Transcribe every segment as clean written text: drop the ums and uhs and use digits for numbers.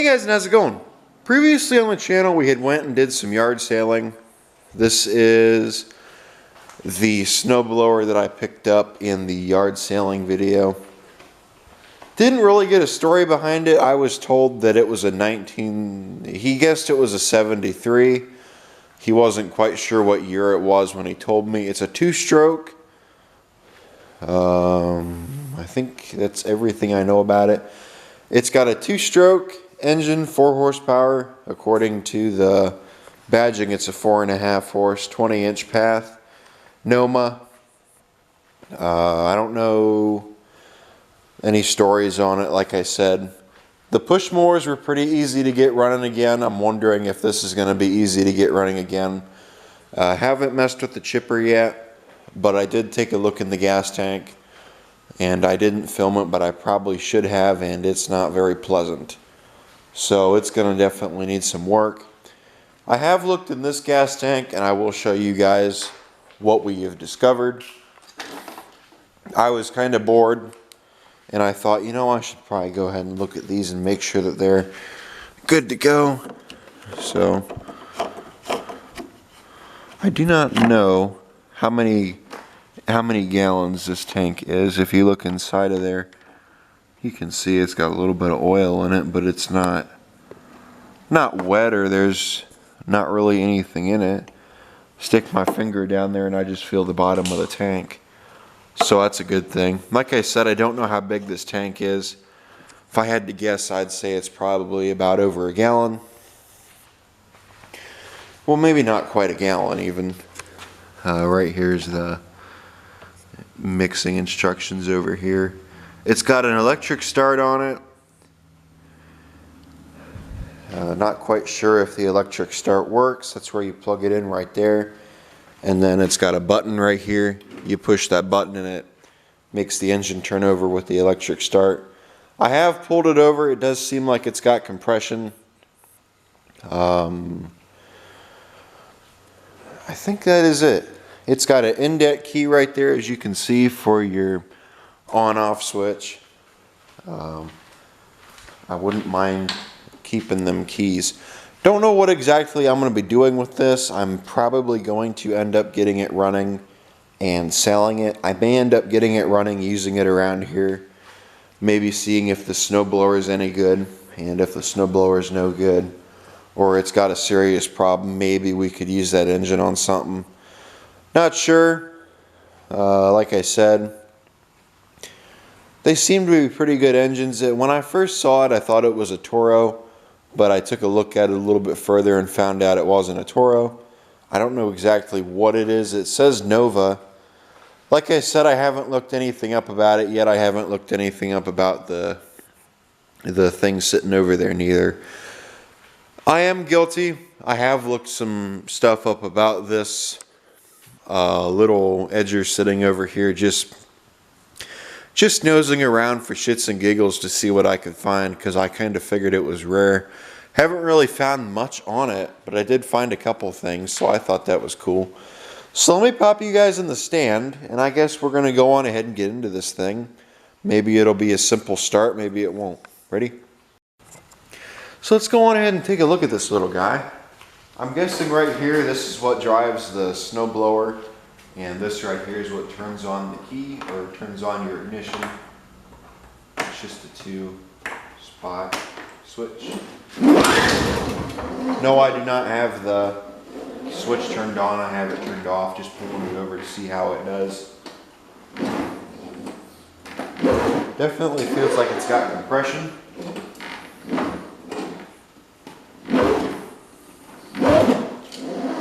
Hey guys, and how's it going? Previously on the channel we had went and did some yard sailing. This is the snowblower that I picked up in the yard sailing video. Didn't really get a story behind it. I was told that it was he guessed it was a 73. He wasn't quite sure what year it was when he told me. It's a 2-stroke. I think that's everything I know about it. It's got a 2-stroke engine, 4 horsepower. According to the badging, it's a 4.5 horse, 20-inch path. Noma. I don't know any stories on it, like I said. The push mowers were pretty easy to get running again. I'm wondering if this is going to be easy to get running again. Haven't messed with the chipper yet, but I did take a look in the gas tank, and I didn't film it, but I probably should have, and it's not very pleasant. So it's going to definitely need some work. I have looked in this gas tank, and I will show you guys what we have discovered. I was kind of bored, and I thought, you know, I should probably go ahead and look at these and make sure that they're good to go. So I do not know how many gallons this tank is. If you look inside of there, you can see it's got a little bit of oil in it, but it's not wet, or there's not really anything in it. Stick my finger down there and I just feel the bottom of the tank. So that's a good thing. Like I said, I don't know how big this tank is. If I had to guess, I'd say it's probably about over a gallon. Well, maybe not quite a gallon even. Right here's the mixing instructions over here. It's got an electric start on it. Not quite sure if the electric start works. That's where you plug it in right there. And then it's got a button right here. You push that button and it makes the engine turn over with the electric start. I have pulled it over. It does seem like it's got compression. I think that is it. It's got an index key right there, as you can see, for your on-off switch. I wouldn't mind keeping them keys. Don't know what exactly I'm going to be doing with this. I'm probably going to end up getting it running and selling it. I may end up getting it running, using it around here, maybe seeing if the snowblower is any good, and if the snowblower is no good, or it's got a serious problem, maybe we could use that engine on something. Not sure. Like I said, they seem to be pretty good engines. When I first saw it, I thought it was a Toro, but I took a look at it a little bit further and found out it wasn't a Toro. I don't know exactly what it is. It says Nova. Like I said, I haven't looked anything up about it yet. I haven't looked anything up about the thing sitting over there neither. I am guilty. I have looked some stuff up about this little edger sitting over here, just nosing around for shits and giggles to see what I could find, because I kind of figured it was rare. Haven't really found much on it, but I did find a couple things, so I thought that was cool. So let me pop you guys in the stand, and I guess we're going to go on ahead and get into this thing. Maybe it'll be a simple start, maybe it won't. Ready? So let's go on ahead and take a look at this little guy. I'm guessing right here this is what drives the snowblower, and this right here is what turns on the key, or turns on your ignition. It's just a 2-spot switch. No, I do not have the switch turned on. I have it turned off, just pulling it over to see how it does. Definitely feels like it's got compression.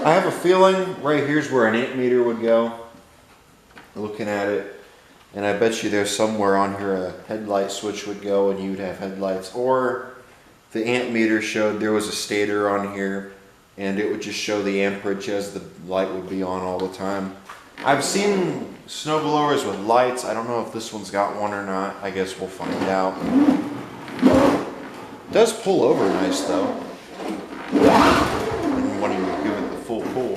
I have a feeling right here's where an amp meter would go. Looking at it, and I bet you there's somewhere on here a headlight switch would go and you'd have headlights, or the amp meter showed there was a stator on here and it would just show the amperage as the light would be on all the time. I've seen snowblowers with lights. I don't know if this one's got one or not. I guess we'll find out. It does pull over nice though, when you give it the full pull.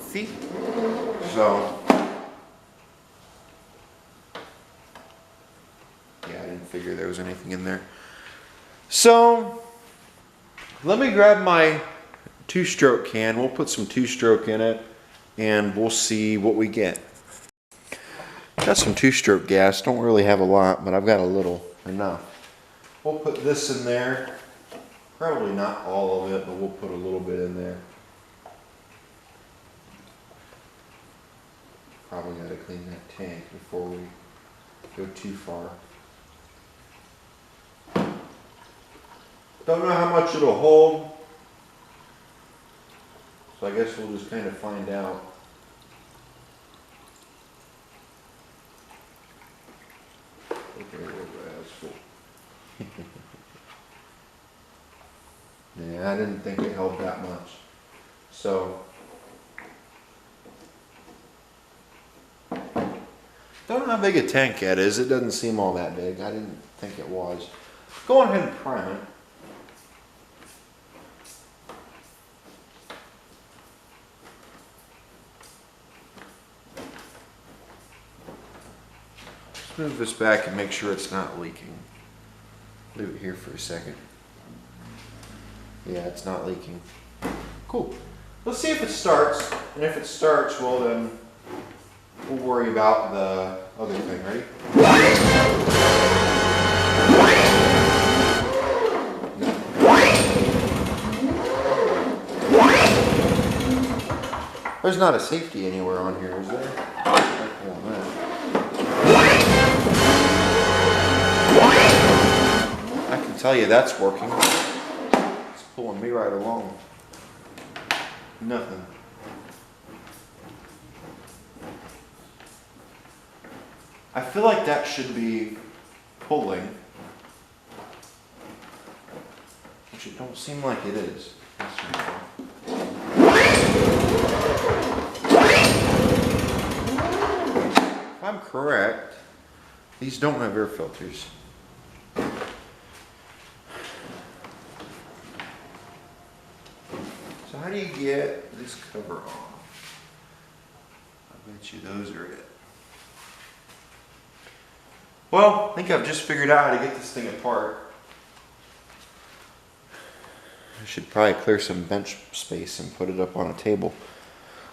See? So yeah, I didn't figure there was anything in there. So let me grab my 2-stroke can. We'll put some 2-stroke in it and we'll see what we get. Got some 2-stroke gas. Don't really have a lot, but I've got a little, enough. We'll put this in there. Probably not all of it, but we'll put a little bit in there. Probably got to clean that tank before we go too far. Don't know how much it'll hold, so I guess we'll just kind of find out. Okay, that's full. Yeah, I didn't think it held that much. So, don't know how big a tank that is. It doesn't seem all that big. I didn't think it was. Go ahead and prime it. Let's move this back and make sure it's not leaking. Leave it here for a second. Yeah, it's not leaking. Cool. Let's see if it starts. And if it starts, well then we'll worry about the other thing. Ready? There's not a safety anywhere on here, is there? I can tell you that's working. It's pulling me right along. Nothing. I feel like that should be pulling, which it don't seem like it is. If I'm correct, these don't have air filters. So how do you get this cover off? I bet you those are it. Well, I think I've just figured out how to get this thing apart. I should probably clear some bench space and put it up on a table.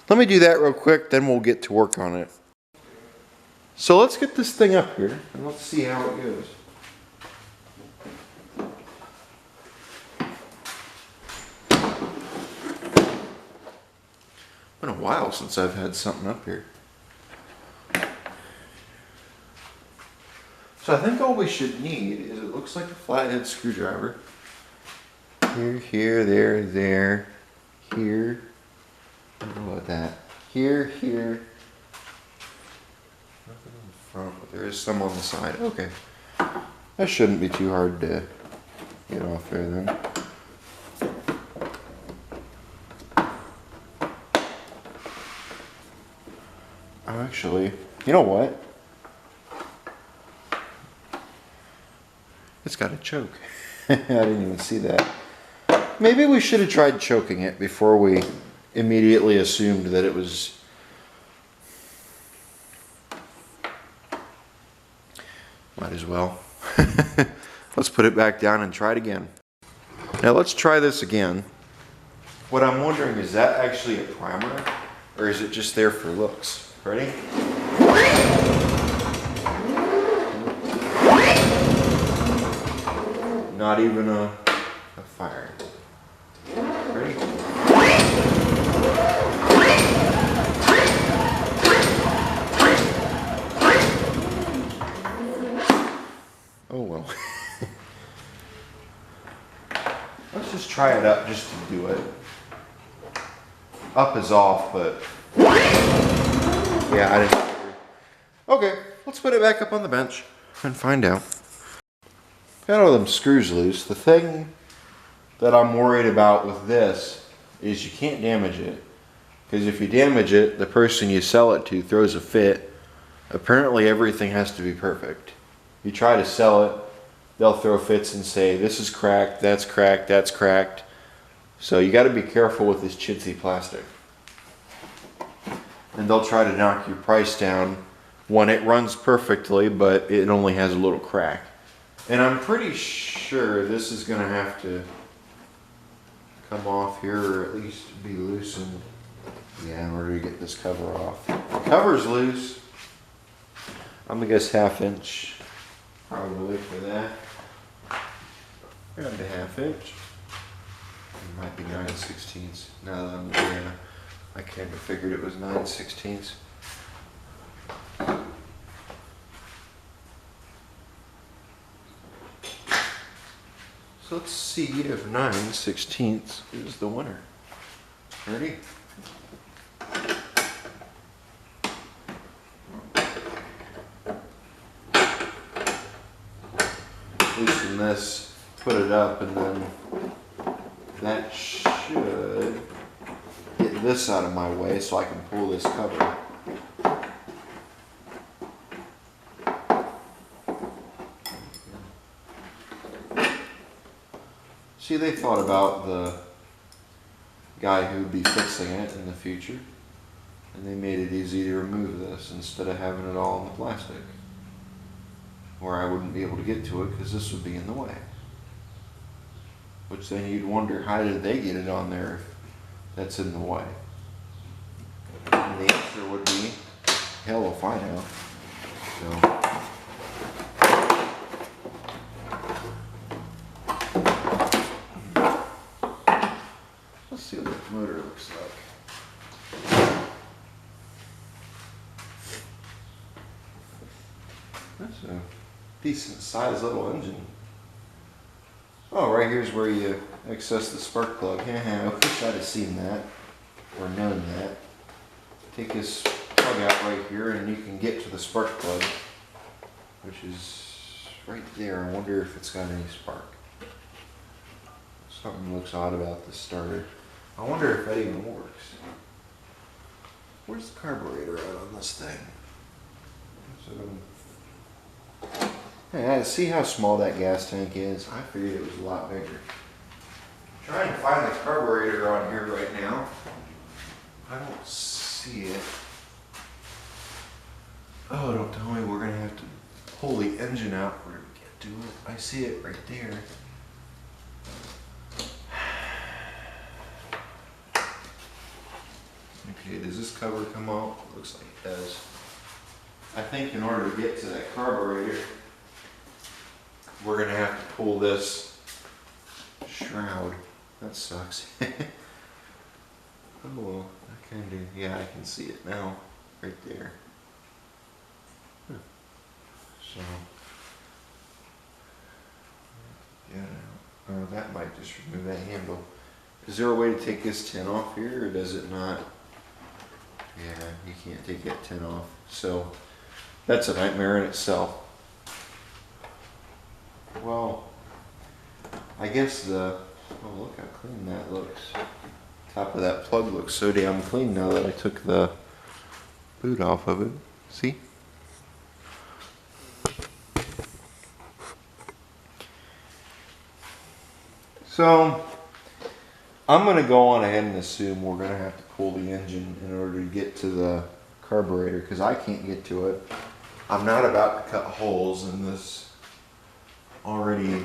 Let me do that real quick, then we'll get to work on it. So let's get this thing up here and let's see how it goes. Been a while since I've had something up here. So I think all we should need is, it looks like a flathead screwdriver. Here, here, there, there, here. I don't know about that. Here, here. Nothing on the front, but there is some on the side. Okay. That shouldn't be too hard to get off there then. Oh, actually, you know what? It's got a choke. I didn't even see that. Maybe we should have tried choking it before we immediately assumed that it was... Might as well. Let's put it back down and try it again. Now let's try this again. What I'm wondering, is that actually a primer? Or is it just there for looks? Ready? Not even a fire. Ready? Oh well. Let's just try it up just to do it. Up is off, but yeah, I didn't figure. Okay, let's put it back up on the bench and find out. Got all them screws loose. The thing that I'm worried about with this is you can't damage it. Because if you damage it, the person you sell it to throws a fit. Apparently everything has to be perfect. You try to sell it, they'll throw fits and say, this is cracked, that's cracked, that's cracked. So you got to be careful with this chintzy plastic. And they'll try to knock your price down when it runs perfectly, but it only has a little crack. And I'm pretty sure this is gonna have to come off here, or at least be loosened. Yeah, in order to get this cover off. The cover's loose. I'm gonna guess 1/2 inch probably for that. Around a 1/2 inch. It might be 9/16. Now that I'm looking at it, I kind of figured it was 9/16. So let's see if 9/16 is the winner. Ready? Loosen this, put it up, and then that should get this out of my way so I can pull this cover. See, they thought about the guy who would be fixing it in the future, and they made it easy to remove this instead of having it all in the plastic, where I wouldn't be able to get to it because this would be in the way. Which then you'd wonder, how did they get it on there if that's in the way? And the answer would be, hell if I know. So. Let's see what the motor looks like. That's a decent sized little engine. Oh, right here's where you access the spark plug. I wish I'd have seen that, or known that. Take this plug out right here and you can get to the spark plug, which is right there. I wonder if it's got any spark. Something looks odd about this starter. I wonder if that even works. Where's the carburetor at on this thing? Hey, see how small that gas tank is? I figured it was a lot bigger. Trying to find the carburetor on here right now. I don't see it. Oh, don't tell me we're gonna have to pull the engine out where we get to it. I see it right there. Okay, does this cover come out? Looks like it does. I think in order to get to that carburetor, we're gonna have to pull this shroud. That sucks. Oh well, I kind of, yeah, I can see it now, right there. So, yeah, that might just remove that handle. Is there a way to take this tin off here, or does it not? Yeah, you can't take that tin off. So, that's a nightmare in itself. Well, I guess oh look how clean that looks. Top of that plug looks so damn clean now that I took the boot off of it. See? So, I'm going to go on ahead and assume we're going to have to pull the engine in order to get to the carburetor because I can't get to it. I'm not about to cut holes in this already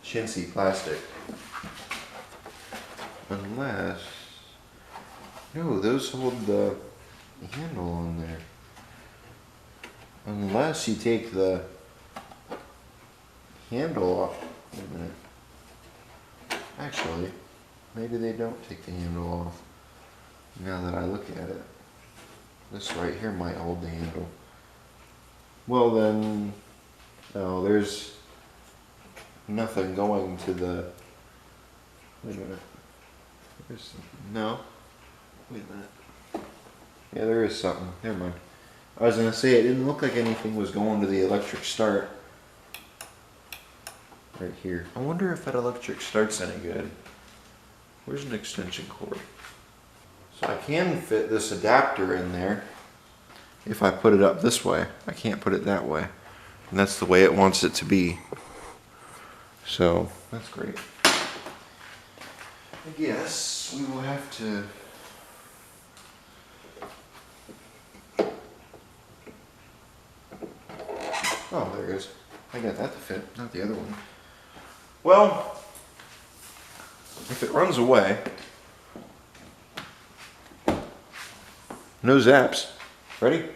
chintzy plastic. Unless, no, those hold the handle on there. Unless you take the handle off. Wait a minute. Actually, maybe they don't take the handle off. Now that I look at it. This right here might hold the handle. Well then, no, there's nothing going to the, wait a minute. No, wait a minute. Yeah, there is something, never mind. I was gonna say, it didn't look like anything was going to the electric start. Right here. I wonder if that electric start's any good. Where's an extension cord? So I can fit this adapter in there if I put it up this way. I can't put it that way. And that's the way it wants it to be. So, that's great. I guess we will have to oh, there it is. I got that to fit, not the other one. Well, if it runs away, no zaps. Ready?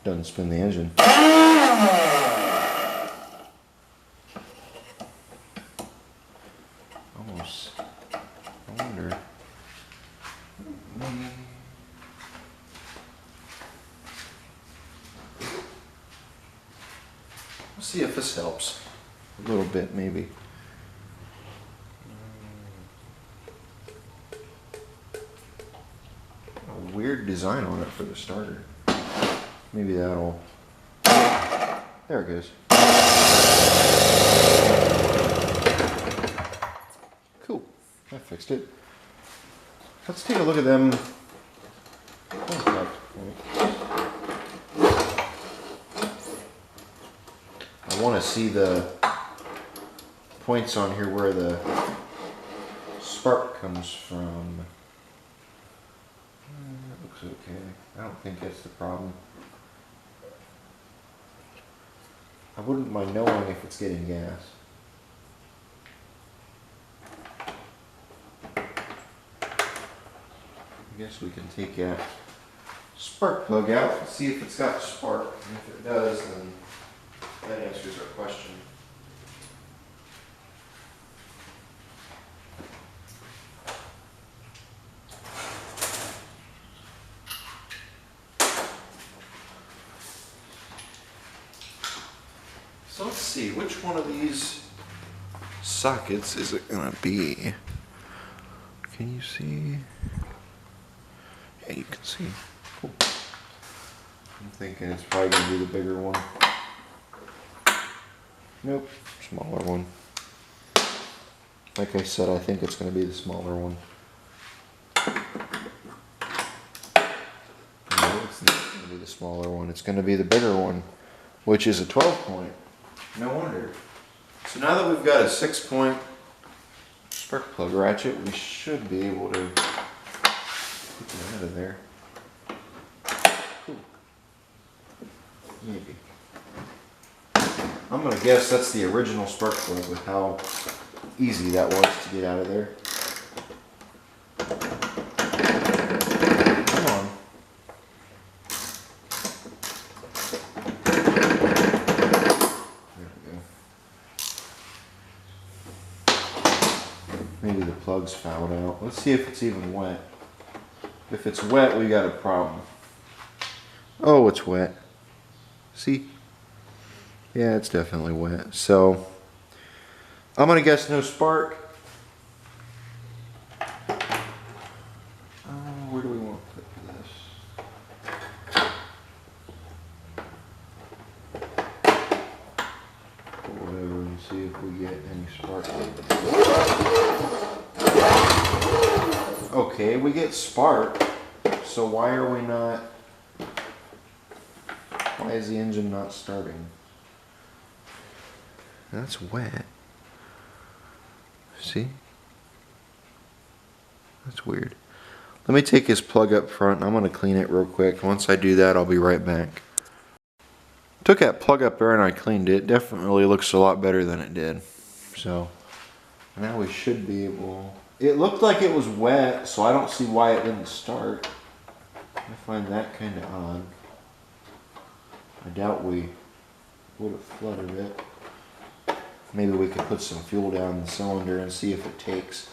Doesn't spin the engine. Almost. I wonder. Let's see if this helps. A little bit, maybe. A weird design on it for the starter. Maybe that'll... There it goes. Cool. I fixed it. Let's take a look at them. I want to see the points on here where the spark comes from. That looks okay. I don't think that's the problem. I wouldn't mind knowing if it's getting gas. I guess we can take that spark plug out and see if it's got spark. And if it does, then that answers our question. So let's see, which one of these sockets is it gonna be? Can you see? Yeah, you can see. Cool. I'm thinking it's probably gonna be the bigger one. Nope, smaller one. Like I said, I think it's gonna be the smaller one. No, it's not gonna be the smaller one. It's gonna be the bigger one, which is a 12-point. No wonder. So now that we've got a 6-point spark plug ratchet, we should be able to get it out of there. Cool. Maybe. I'm gonna guess that's the original spark plug with how easy that was to get out of there. Come on. Maybe the plug's fouled out. Let's see if it's even wet. If it's wet, we got a problem. Oh, it's wet. See? Yeah, it's definitely wet. So, I'm gonna guess no spark. Where do we want to put this? Whatever, and see if we get any spark. Okay, we get spark. So why are we not... Why is the engine not starting? That's wet. See? That's weird. Let me take his plug up front. I'm going to clean it real quick. Once I do that, I'll be right back. Took that plug up there and I cleaned it. Definitely looks a lot better than it did. So now we should be able... It looked like it was wet, so I don't see why it didn't start. I find that kind of odd. I doubt we would have flooded it. Maybe we could put some fuel down the cylinder and see if it takes.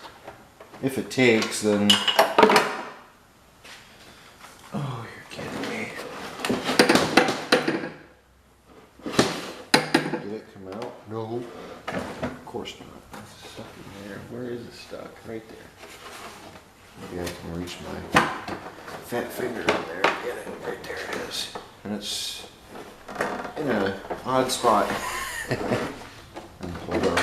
If it takes, then... Oh, you're kidding me. Did it come out? No. Of course not. It's stuck in there. Where is it stuck? Right there. Maybe I can reach my fat finger in there and get it. Right there it is. And it's in an odd spot. And pulled our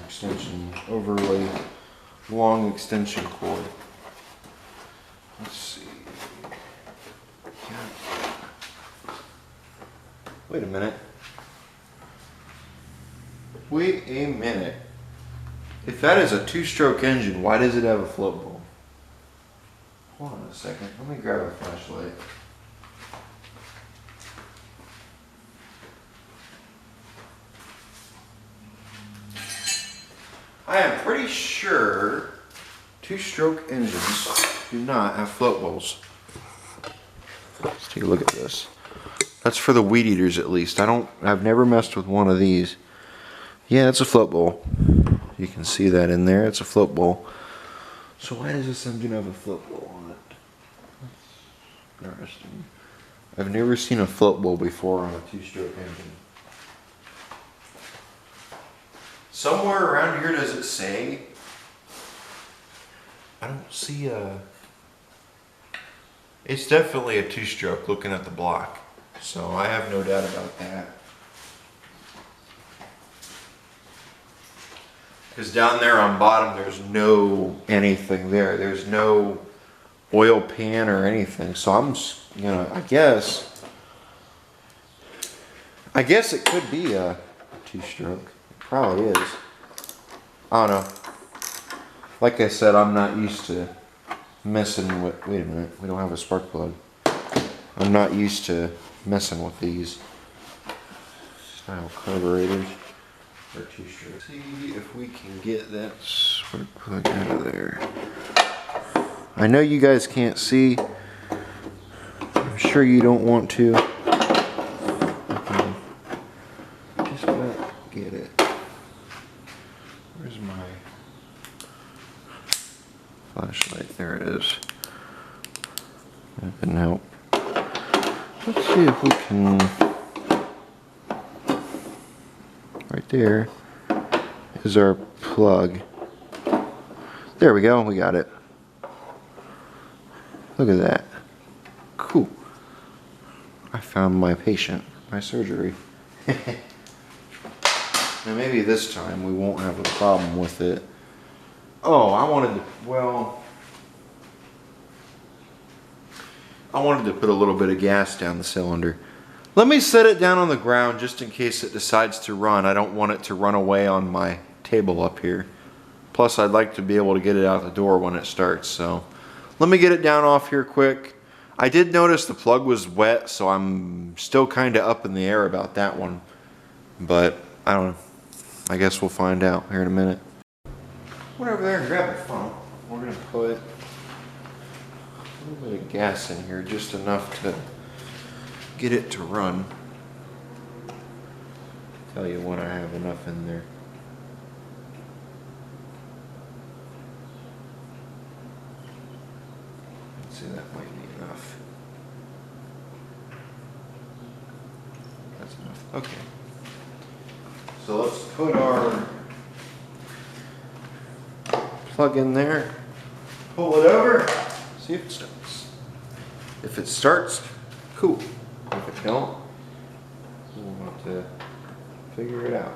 extension, overly long extension cord. Let's see. Wait a minute. Wait a minute. If that is a 2-stroke engine, why does it have a float bowl? Hold on a second. Let me grab a flashlight. I am pretty sure two-stroke engines do not have float bowls. Let's take a look at this. That's for the weed eaters at least. I've never messed with one of these. Yeah, it's a float bowl. You can see that in there. It's a float bowl. So why does this engine have a float bowl on it? That's interesting. I've never seen a float bowl before on a two-stroke engine. Somewhere around here does it say? I don't see a... It's definitely a two-stroke looking at the block. So I have no doubt about that. Because down there on bottom there's no anything there. There's no oil pan or anything. So I'm just, I guess it could be a two-stroke. It probably is. I don't know. Like I said, I'm not used to messing with, wait a minute, we don't have a spark plug. I'm not used to messing with these style carburetors or two-strokes. See if we can get that spark plug out of there. I know you guys can't see. I'm sure you don't want to. Just about get it. Where's my flashlight? There it is. That didn't help. Let's see if we can. Right there is our plug. There we go. We got it. Look at that. Cool. I found my patient, my surgery. Now maybe this time we won't have a problem with it. Oh, I wanted to put a little bit of gas down the cylinder. Let me set it down on the ground just in case it decides to run. I don't want it to run away on my table up here. Plus I'd like to be able to get it out the door when it starts, so. Let me get it down off here quick. I did notice the plug was wet, so I'm still kind of up in the air about that one. But, I don't know. I guess we'll find out here in a minute. Went over there and grabbed the funnel. We're going to put a little bit of gas in here, just enough to get it to run. Tell you when I have enough in there. See, that might be enough. That's enough. Okay. So let's put our plug in there. Pull it over. See if it starts. If it starts, cool. If it don't, we'll have to figure it out.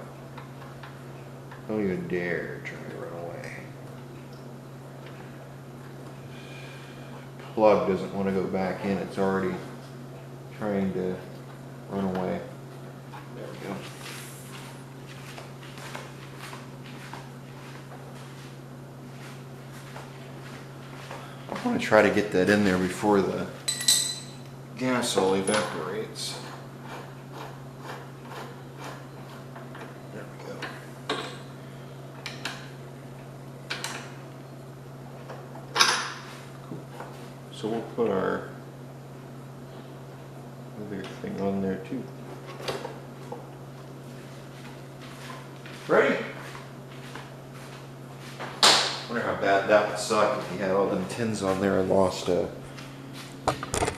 Don't even dare try to run away. Plug doesn't want to go back in. It's already trying to run away. There we go. I want to try to get that in there before the gas all evaporates. There we go. Cool. So we'll put our other thing on there too. Ready? Wonder how bad that would suck if you had all them tins on there and lost a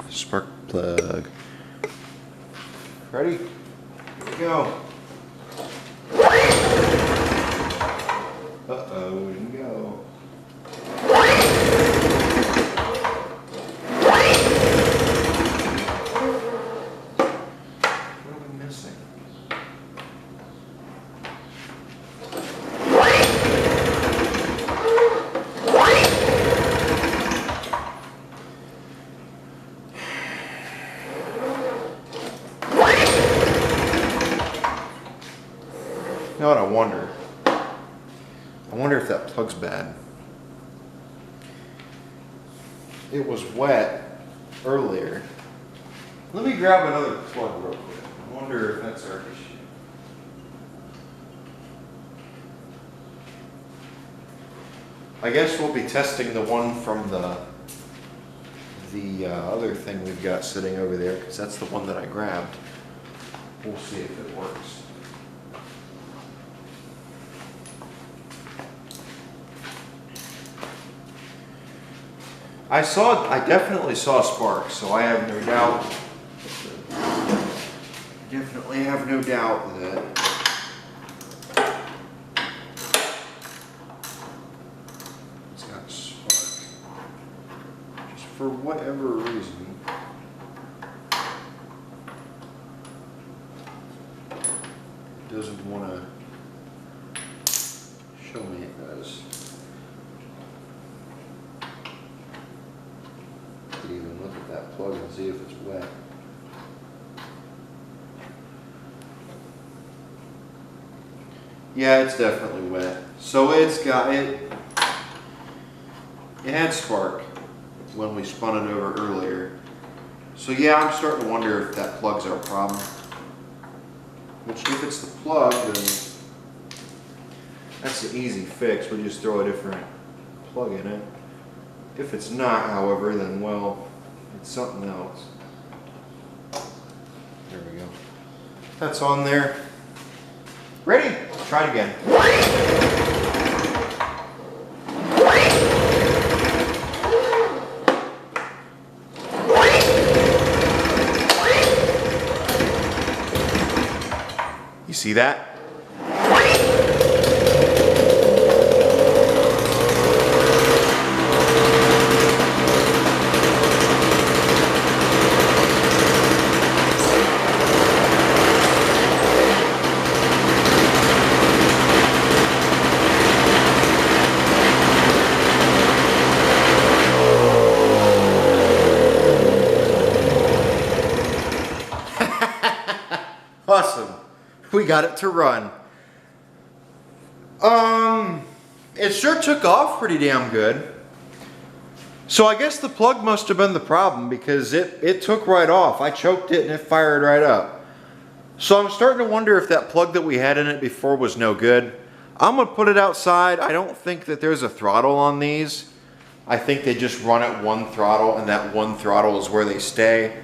spark plug. Ready? Here we go. Uh-oh, didn't go. What are we missing? You know what I wonder? I wonder if that plug's bad. It was wet earlier. Let me grab another plug real quick. I wonder if that's our issue. I guess we'll be testing the one from the other thing we've got sitting over there, because that's the one that I grabbed. We'll see if it works. I definitely saw a spark, so I have no doubt. Definitely have no doubt that it's got a spark. Just for whatever reason. It doesn't want to show me it does. Even look at that plug and see if it's wet. Yeah, it's definitely wet. So it's got it. It had spark when we spun it over earlier. So yeah, I'm starting to wonder if that plug's our problem. Which, if it's the plug, then that's an easy fix. We just throw a different plug in it. If it's not, however, then, well, it's something else. There we go. That's on there. Ready? Let's try it again. You see that? Awesome. We got it to run. It sure took off pretty damn good. So I guess the plug must have been the problem, because it took right off. I choked it and it fired right up. So I'm starting to wonder if that plug that we had in it before was no good. I'm gonna put it outside. I don't think that there's a throttle on these. I think they just run at one throttle, and that one throttle is where they stay,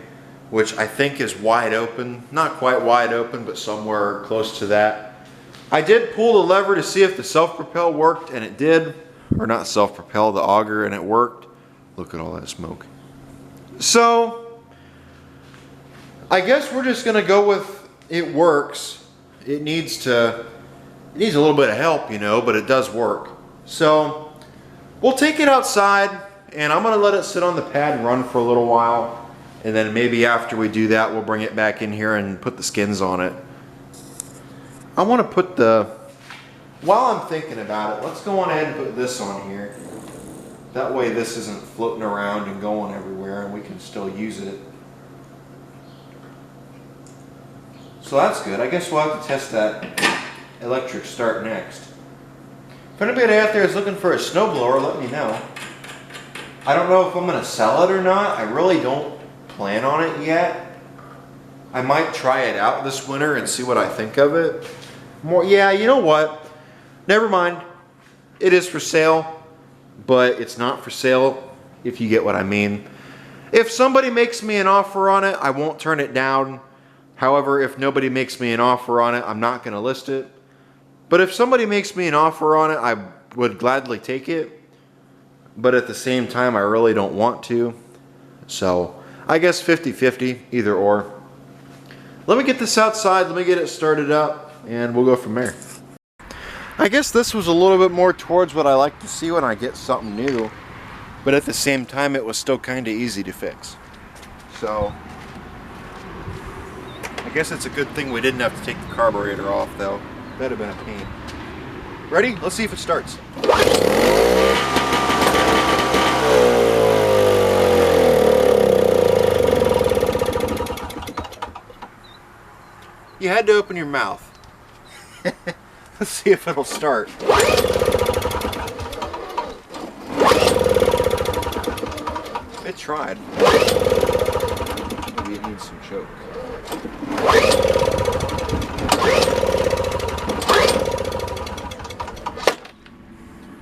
which I think is wide open. Not quite wide open, but somewhere close to that. I did pull the lever to see if the self-propel worked, and it did. Or not self-propel, the auger, and it worked. Look at all that smoke. So, I guess we're just gonna go with it works. It needs a little bit of help, you know, but it does work. So, we'll take it outside, and I'm gonna let it sit on the pad and run for a little while. And then maybe after we do that, we'll bring it back in here and put the skins on it. I want to put while I'm thinking about it, let's go on ahead and put this on here. That way this isn't floating around and going everywhere, and we can still use it. So that's good. I guess we'll have to test that electric start next. If anybody out there is looking for a snowblower, let me know. I don't know if I'm going to sell it or not. I really don't plan on it yet. I might try it out this winter and see what I think of it. Yeah, you know what? Never mind. It is for sale, but it's not for sale, if you get what I mean. If somebody makes me an offer on it, I won't turn it down. However, if nobody makes me an offer on it, I'm not going to list it. But if somebody makes me an offer on it, I would gladly take it. But at the same time, I really don't want to. So, I guess 50-50, either or. Let me get this outside, let me get it started up, and we'll go from there. I guess this was a little bit more towards what I like to see when I get something new, but at the same time it was still kind of easy to fix. So, I guess it's a good thing we didn't have to take the carburetor off though. That'd have been a pain. Ready? Let's see if it starts. You had to open your mouth. Let's see if it'll start. It tried. Maybe it needs some choke.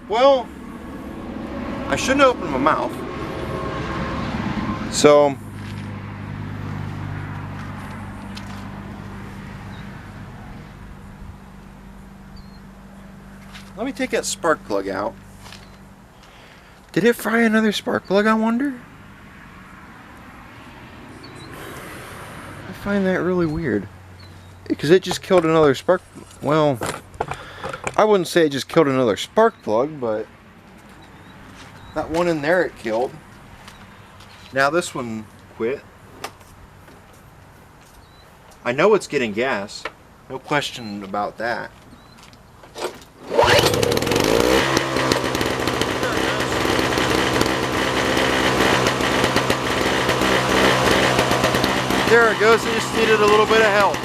Well, I shouldn't open my mouth. So let me take that spark plug out. Did it fry another spark plug, I wonder? I find that really weird. Because it just killed another spark... Well, I wouldn't say it just killed another spark plug, but that one in there it killed. Now this one quit. I know it's getting gas. No question about that. There it goes, it just needed a little bit of help.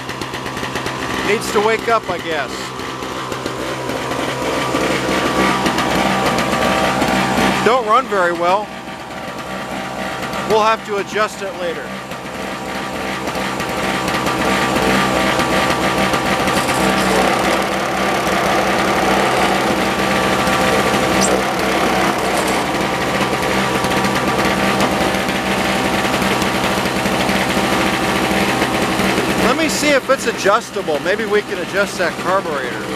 Needs to wake up, I guess. Don't run very well. We'll have to adjust it later. Let me see if it's adjustable. Maybe we can adjust that carburetor.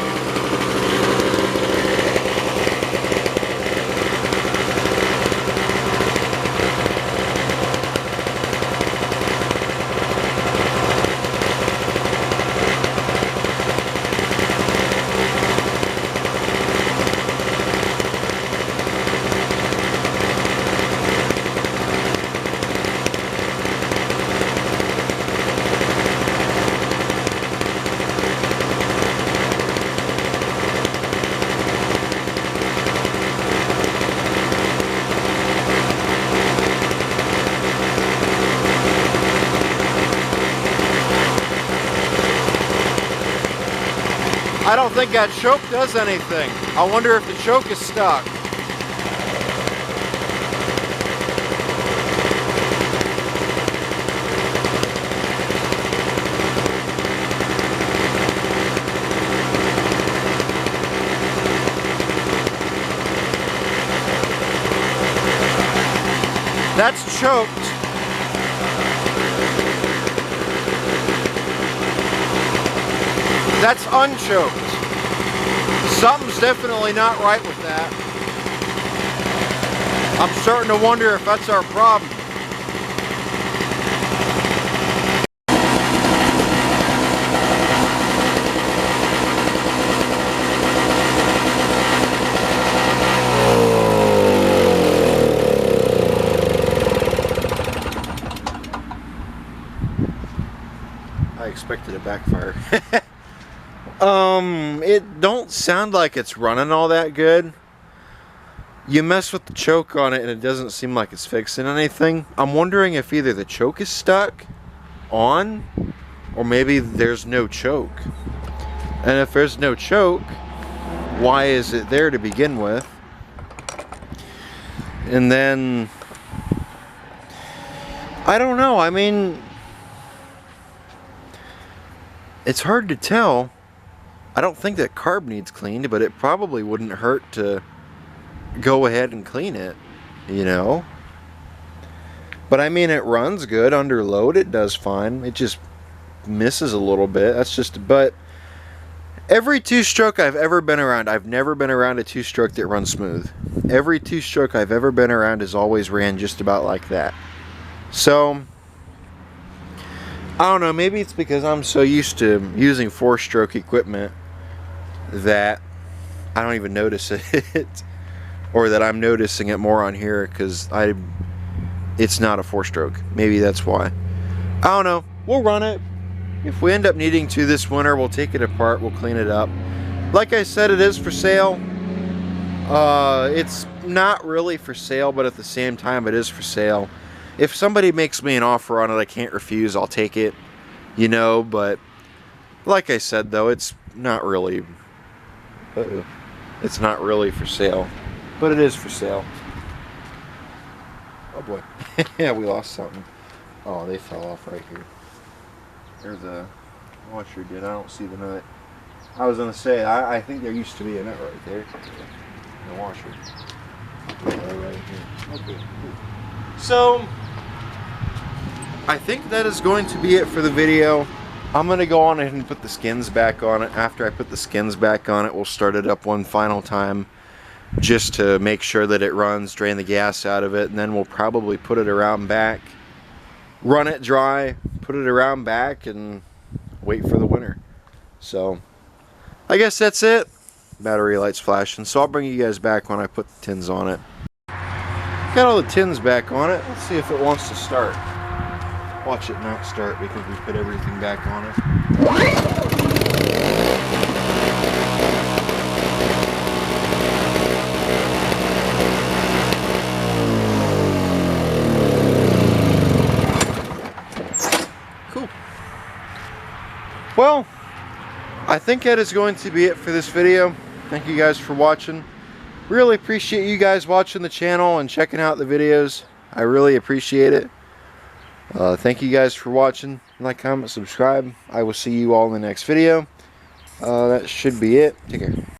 I don't think that choke does anything. I wonder if the choke is stuck. That's choked. That's unchoked. Something's definitely not right with that. I'm starting to wonder if that's our problem. I expected a backfire. It don't sound like it's running all that good. You mess with the choke on it and it doesn't seem like it's fixing anything. I'm wondering if either the choke is stuck on or maybe there's no choke. And if there's no choke, why is it there to begin with? And then, I don't know, I mean, it's hard to tell. I don't think that carb needs cleaned, but it probably wouldn't hurt to go ahead and clean it, you know? But I mean, it runs good under load, it does fine. It just misses a little bit. That's just, but every two-stroke I've ever been around, I've never been around a two-stroke that runs smooth. Every two-stroke I've ever been around has always ran just about like that. So, I don't know, maybe it's because I'm so used to using four-stroke equipment that I don't even notice it, or that I'm noticing it more on here because it's not a four-stroke. Maybe that's why. I don't know. We'll run it. If we end up needing to this winter, we'll take it apart, we'll clean it up. Like I said, it is for sale. It's not really for sale, but at the same time, it is for sale. If somebody makes me an offer on it, I can't refuse, I'll take it, you know, but like I said, though, it's not really, it's not really for sale, but it is for sale. Oh boy, yeah, we lost something. Oh, they fell off right here. There's a washer did, I don't see the nut. I was gonna say, I think there used to be a nut right there, the washer. Right here. Okay, cool. So, I think that is going to be it for the video. I'm going to go on ahead and put the skins back on it. After I put the skins back on it, we'll start it up one final time just to make sure that it runs, drain the gas out of it, and then we'll probably put it around back, run it dry, put it around back, and wait for the winter. So, I guess that's it. Battery light's flashing, so I'll bring you guys back when I put the tins on it. Got all the tins back on it. Let's see if it wants to start. Watch it not start because we put everything back on it. Cool. Well, I think that is going to be it for this video. Thank you guys for watching. Really appreciate you guys watching the channel and checking out the videos. I really appreciate it. Thank you guys for watching. Like, comment, subscribe. I will see you all in the next video. That should be it. Take care.